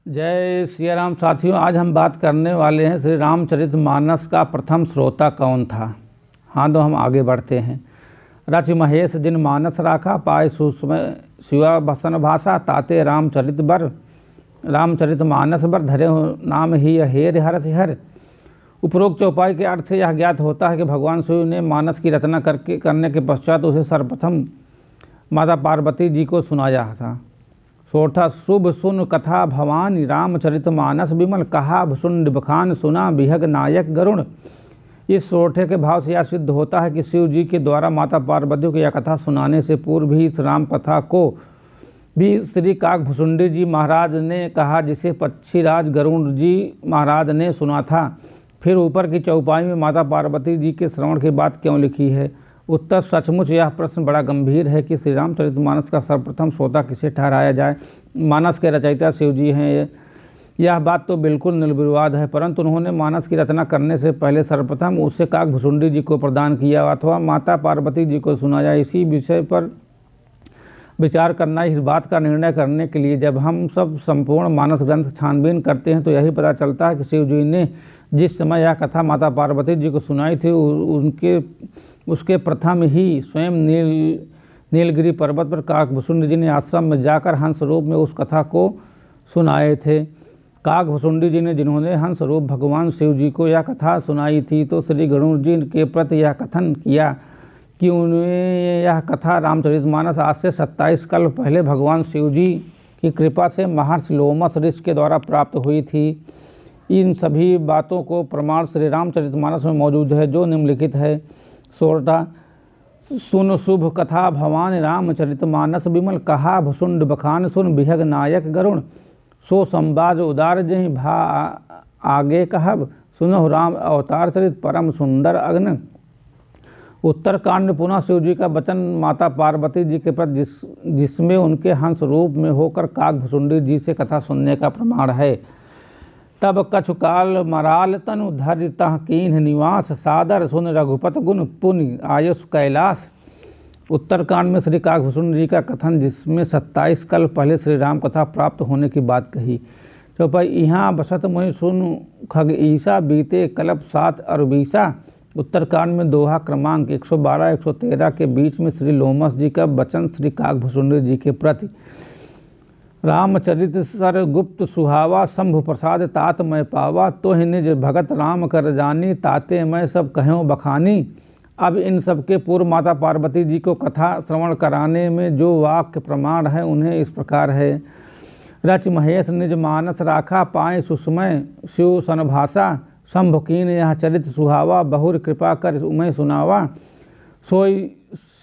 जय सिया राम साथियों, आज हम बात करने वाले हैं श्री रामचरितमानस का प्रथम श्रोता कौन था। हाँ, तो हम आगे बढ़ते हैं। रच महेश जिन मानस राखा, पाए सुषमय शिवा भसन भाषा, ताते रामचरितमानस बर धरे हो नाम ही हेर हरस हर। उपरोक्त चौपाई के अर्थ से यह ज्ञात होता है कि भगवान शिव ने मानस की रचना करने के पश्चात उसे सर्वप्रथम माता पार्वती जी को सुनाया था। सोठा शुभ सुन कथा भवानी, रामचरितमानस विमल कहा भुसुंड बखान, सुना बिहग नायक गरुण। इस सोठे के भाव से यह सिद्ध होता है कि शिव जी के द्वारा माता पार्वती को यह कथा सुनाने से पूर्व ही इस राम कथा को भी श्री काकभुसुंडी जी महाराज ने कहा, जिसे पक्षीराज गरुण जी महाराज ने सुना था। फिर ऊपर की चौपाई में माता पार्वती जी के श्रवण की बात क्यों लिखी है? उत्तर सचमुच यह प्रश्न बड़ा गंभीर है कि श्री रामचरितमानस का सर्वप्रथम श्रोता किसे ठहराया जाए। मानस के रचयिता शिव जी हैं, यह बात तो बिल्कुल निर्विवाद है, परंतु उन्होंने मानस की रचना करने से पहले सर्वप्रथम उसे काकभुसुंडी जी को प्रदान किया अथवा माता पार्वती जी को सुनाया। इसी विषय पर विचार करना, इस बात का निर्णय करने के लिए जब हम सब संपूर्ण मानस ग्रंथ छानबीन करते हैं तो यही पता चलता है कि शिव जी ने जिस समय यह कथा माता पार्वती जी को सुनाई थी उसके प्रथम ही स्वयं नीलगिरी पर्वत पर काकभुसुंडी जी ने आश्रम में जाकर हंस रूप में उस कथा को सुनाए थे। काकभुसुंडी जी ने जिन्होंने हंस रूप भगवान शिव जी को यह कथा सुनाई थी तो श्री गरुड़ जी के प्रति यह कथन किया कि उन्हें यह कथा रामचरितमानस आज से 27 कल्प पहले भगवान शिव जी की कृपा से महर्षि लोमस ऋषि के द्वारा प्राप्त हुई थी। इन सभी बातों को प्रमाण श्री रामचरितमानस में मौजूद है, जो निम्नलिखित है। सोरठा सुन शुभ कथा भवान, रामचरितमानस विमल कहा भुसुंड बखान, सुन बिहग नायक गरुण। सो संवाद उदार जहि भा आगे कहब, सुनहु राम अवतार चरित परम सुंदर अग्न। उत्तरकांड पुनः शिव जी का वचन माता पार्वती जी के प्रति जिसमें उनके हंस रूप में होकर काकभुसुंडी जी से कथा सुनने का प्रमाण है। तब कछु काल मराल तनु धर तह कीन्ह निवास, सादर सुन रघुपत गुण पुनि आयुष कैलाश। उत्तरकांड में श्री काकभुसुंडी जी का कथन जिसमें 27 कल्प पहले श्री राम कथा प्राप्त होने की बात कही। तो भाई यहाँ बसत मोहि सुन खग ईसा, बीते कल्प 7 अरबीसा। उत्तरकांड में दोहा क्रमांक 112-113 के बीच में श्री लोमस जी का वचन श्री काकभुसुंडी जी के प्रति। रामचरित सर गुप्त सुहावा, शंभु प्रसाद तात मैं पावा, तो ही निज भगत राम कर जानी, ताते मैं सब कह्यों बखानी। अब इन सब के पूर्व माता पार्वती जी को कथा श्रवण कराने में जो वाक्य प्रमाण है उन्हें इस प्रकार है। रच महेश निज मानस राखा, पाए सुषमय शिव सन भाषा, शंभु कीन यह चरित सुहावा, बहुर कृपा कर उमय सुनावा। सोई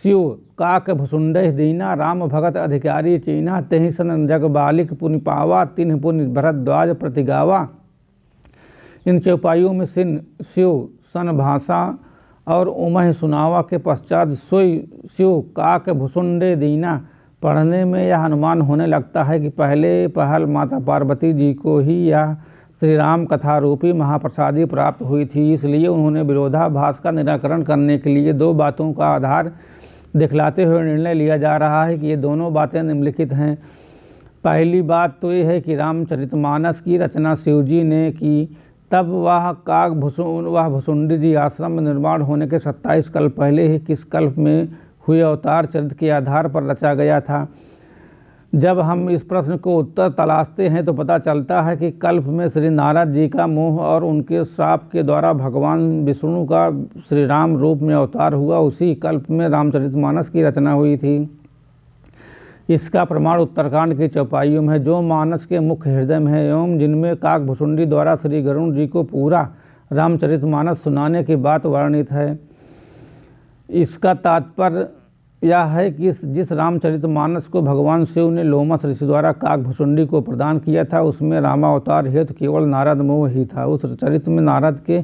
शिव काकभुसुंडहि दीना, राम भगत अधिकारी चीना, तेहि सन जग बालिक पुनि पावा, तिन्ह पुनि भरद्वाज प्रतिगावा। इन चौपाइयों में सिन शिव सन भाषा और उमह सुनावा के पश्चात सोई शिव काकभुसुंडे दीना पढ़ने में यह अनुमान होने लगता है कि पहले पहल माता पार्वती जी को ही यह श्री राम कथा रूपी महाप्रसादी प्राप्त हुई थी। इसलिए उन्होंने विरोधाभास का निराकरण करने के लिए दो बातों का आधार दिखलाते हुए निर्णय लिया जा रहा है कि ये दोनों बातें निम्नलिखित हैं। पहली बात तो ये है कि रामचरितमानस की रचना शिव जी ने की, तब वह भुसुंडी जी आश्रम में निर्माण होने के 27 कल्प पहले ही किस कल्प में हुए अवतार चरित्र के आधार पर रचा गया था। जब हम इस प्रश्न को उत्तर तलाशते हैं तो पता चलता है कि कल्प में श्री नारद जी का मोह और उनके श्राप के द्वारा भगवान विष्णु का श्री राम रूप में अवतार हुआ, उसी कल्प में रामचरितमानस की रचना हुई थी। इसका प्रमाण उत्तरकांड की चौपाइयों में है, जो मानस के मुख्य हृदय में है एवं जिनमें काकभुसुंडी द्वारा श्री गरुड़ जी को पूरा रामचरितमानस सुनाने की बात वर्णित है। इसका तात्पर्य यह है कि जिस रामचरितमानस को भगवान शिव ने लोमस ऋषि द्वारा काकभुसुंडी को प्रदान किया था उसमें रामावतार हेतु केवल नारद मोह ही था। उस चरित्र में नारद के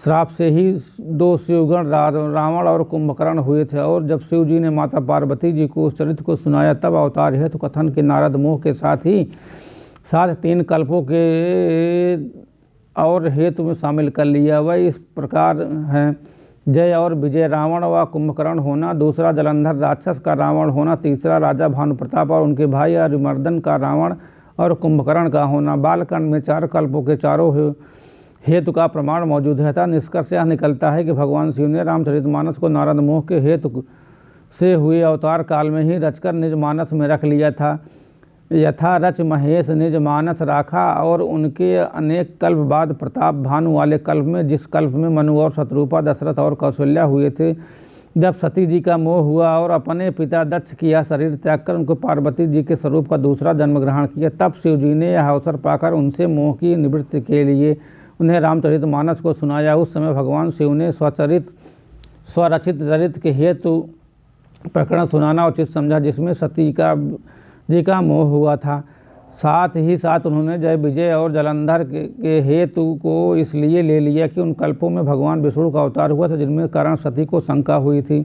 श्राप से ही दो शिवगण रावण और कुंभकर्ण हुए थे, और जब शिव जी ने माता पार्वती जी को उस चरित्र को सुनाया तब अवतार हेतु कथन के नारद मोह के साथ ही 3 कल्पों के और हेतु में शामिल कर लिया। वह इस प्रकार है। जय और विजय रावण व कुंभकर्ण होना, दूसरा जलंधर राक्षस का रावण होना, तीसरा राजा भानुप्रताप और उनके भाई अरिमर्दन का रावण और कुंभकर्ण का होना। बालकांड में 4 कल्पों के चारों हेतु का प्रमाण मौजूद है। अतः निष्कर्ष यह निकलता है कि भगवान शिव ने रामचरितमानस को नारद मोह के हेतु से हुए अवतार काल में ही रचकर निज मानस में रख लिया था। यथा रच महेश निज मानस राखा, और उनके अनेक कल्प बाद प्रताप भानु वाले कल्प में, जिस कल्प में मनु और शत्रुपा, दशरथ और कौशल्या हुए थे, जब सती जी का मोह हुआ और अपने पिता दक्ष की यह शरीर त्याग कर उनको पार्वती जी के स्वरूप का दूसरा जन्म ग्रहण किया, तब शिव जी ने यह अवसर पाकर उनसे मोह की निवृत्ति के लिए उन्हें रामचरितमानस को सुनाया। उस समय भगवान शिव ने स्वरचित चरित के हेतु प्रकरण सुनाना उचित समझा, जिसमें सती जी का मोह हुआ था। साथ ही साथ उन्होंने जय विजय और जलंधर के हेतु को इसलिए ले लिया कि उन कल्पों में भगवान विष्णु का अवतार हुआ था, जिनमें कारण सती को शंका हुई थी।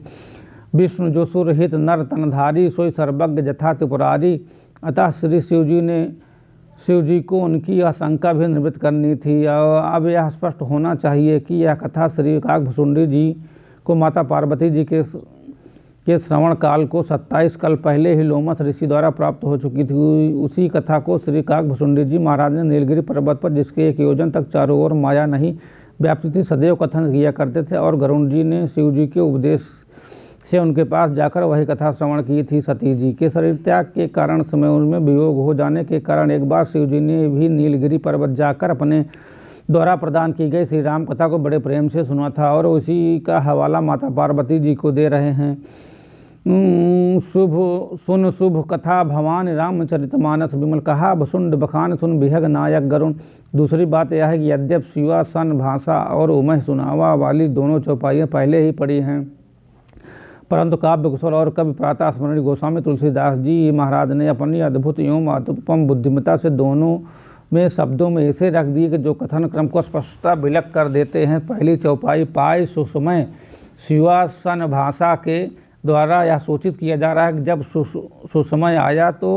विष्णु जो सुरहित नर तनधारी, सोई सर्वज्ञ जथा त्रिपुरारी। अतः श्री शिव जी को उनकी यह शंका भी निवृत्त करनी थी। अब यह स्पष्ट होना चाहिए कि यह कथा श्री काकभुसुंडी जी को माता पार्वती जी के श्रवण काल को 27 कल्प पहले ही लोमस ऋषि द्वारा प्राप्त हो चुकी थी। उसी कथा को श्री काकभुसुंडी जी महाराज ने नीलगिरी पर्वत पर, जिसके 1 योजन तक चारों ओर माया नहीं व्याप्ति थी, सदैव कथन किया करते थे, और गरुड़ जी ने शिव जी के उपदेश से उनके पास जाकर वही कथा श्रवण की थी। सती जी के शरीर त्याग के कारण समय उनमें वियोग हो जाने के कारण एक बार शिव जी ने भी नीलगिरी पर्वत जाकर अपने द्वारा प्रदान की गई श्री राम कथा को बड़े प्रेम से सुना था, और उसी का हवाला माता पार्वती जी को दे रहे हैं। शुभ कथा भवान रामचरितमानस विमल, कहा भुसुंड बखान सुन बिहग नायक गरुण। दूसरी बात यह है कि यद्यप शिवा सन भाषा और उमह सुनावा वाली दोनों चौपाइयाँ पहले ही पढ़ी हैं, परंतु काव्य कुशल और कवि प्रातः स्मरणीय गोस्वामी तुलसीदास जी महाराज ने अपनी अद्भुत एवं अनुपम बुद्धिमत्ता से दोनों में शब्दों में ऐसे रख दिए कि जो कथन क्रम को स्पष्टता विलक कर देते हैं। पहली चौपाई पाई सुषमय शिवासन भाषा के द्वारा यह सूचित किया जा रहा है कि जब सुसमय आया तो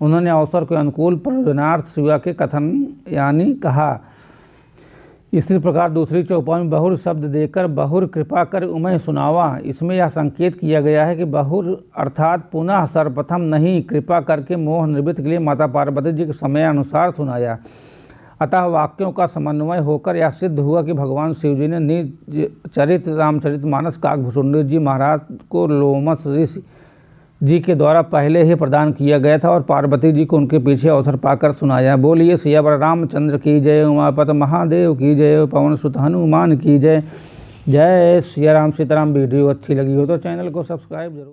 उन्होंने अवसर के अनुकूल प्रयोजनार्थ शिवा के कथन यानी कहा। इसी प्रकार दूसरी चौपाई में बहुर शब्द देकर बहुर कृपा कर उमय सुनावा, इसमें यह संकेत किया गया है कि बहुर अर्थात पुनः सर्वप्रथम नहीं, कृपा करके मोह निवृत्त के लिए माता पार्वती जी के समय अनुसार सुनाया। अतः वाक्यों का समन्वय होकर यह सिद्ध हुआ कि भगवान शिव जी ने निज चरित रामचरितमानस काकभुसुंडी जी महाराज को लोमस ऋषि जी के द्वारा पहले ही प्रदान किया गया था, और पार्वती जी को उनके पीछे अवसर पाकर सुनाया। बोलिए सियावर रामचंद्र की जय, उमापत महादेव की जय, पवन सुत हनुमान की जय। जय सिया राम सीताराम। वीडियो अच्छी लगी हो तो चैनल को सब्सक्राइब जरूर।